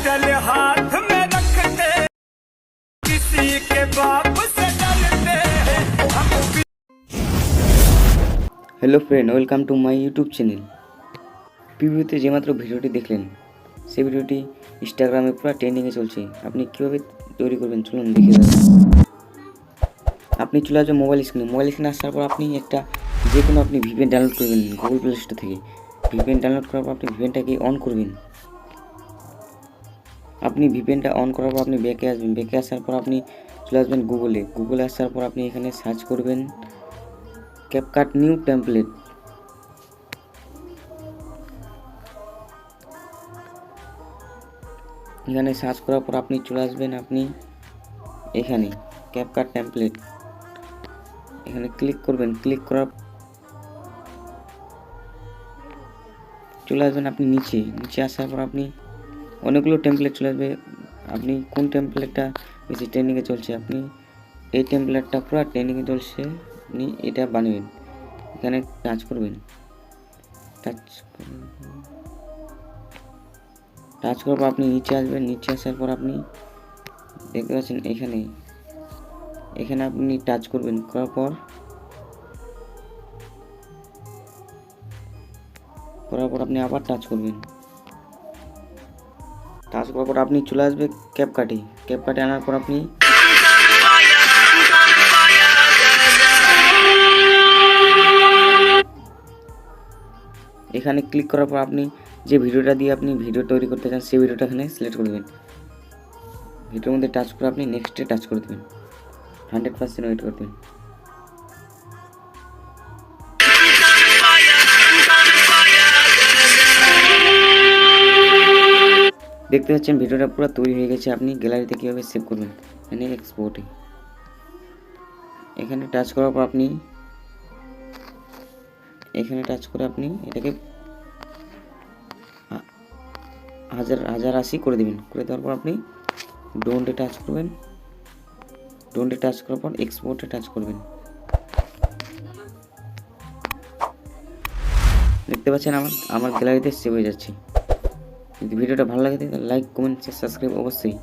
Pistol हाथ में रखते किसी के बाप से डरते हम। Hello friend, welcome to my YouTube channel. প্রিভিউতে যেমাত্র ভিডিওটি দেখলেন সেই ভিডিওটি ইনস্টাগ্রামে পুরো ট্রেন্ডিংয়ে চলছে। আপনি কীভাবে তৈরি করবেন চলুন দেখে যাবেন। আপনি চলে আসবেন মোবাইল স্ক্রিনে আসার পর আপনি একটা যে কোনো আপনি ভিপিএন ডাউনলোড করবেন গুগল প্লে স্টোর থেকে। ভিপিএন ডাউনলোড করার পর আপনি ভিপিএনটাকে অন করবেন। আপনি ভিপিএনটা অন করার পর আপনি ব্যাকে আসবেন। ব্যাকে আসার পর আপনি চলে আসবেন গুগলে আসার পর আপনি এখানে সার্চ করবেন ক্যাপকাট নিউ টেমপ্লেট। এখানে সার্চ করার পর আপনি চলে আসবেন আপনি এখানে ক্যাপকাট টেমপ্লেট, এখানে ক্লিক করবেন। ক্লিক করার চলে আসবেন আপনি নিচে আসার পর আপনি অনেকগুলো টেমপ্লেট চলে আসবে। আপনি কোন টেমপ্লেটটা বেশি ট্রেন্ডিংয়ে চলছে, আপনি এই টেমপ্লেটটা পুরো ট্রেন্ডিংয়ে চলছে, আপনি এটা বানাবেন। এখানে টাচ করবেন। টাচ করার পর আপনি নিচে আসবেন। নিচে আসার পর আপনি দেখতে পাচ্ছেন এখানে আপনি টাচ করবেন। করার পর আপনি আবার টাচ করবেন। টাচ করার পর আপনি চলে আসবে ক্যাপকাটে আনার পর আপনি এখানে ক্লিক করার পর আপনি যে ভিডিওটা দিয়ে আপনি ভিডিও তৈরি করতে চান সেই ভিডিওটা এখানে সিলেক্ট করে দেবেন। ভিডিওর মধ্যে টাচ করে আপনি নেক্সটে টাচ করে দেবেন। 100% ওয়েট করে দেবেন। দেখতে পাচ্ছেন ভিডিওটা পুরো তৈরি হয়ে গেছে। আপনি গ্যালারিতে কীভাবে সেভ করবেন, এখানে এক্সপোর্টে এখানে টাচ করার পর আপনি এখানে টাচ করে আপনি এটাকে 1080 করে দেবেন। করে দেওয়ার পর আপনি ডোন্টে টাচ করবেন। ডোন্টে টাচ করার পর এক্সপোর্টে টাচ করবেন। দেখতে পাচ্ছেন আমার গ্যালারিতে সেভ হয়ে যাচ্ছে। যদি ভিডিওটা ভালো লাগে তাহলে লাইক, কমেন্ট, সাবস্ক্রাইব অবশ্যই।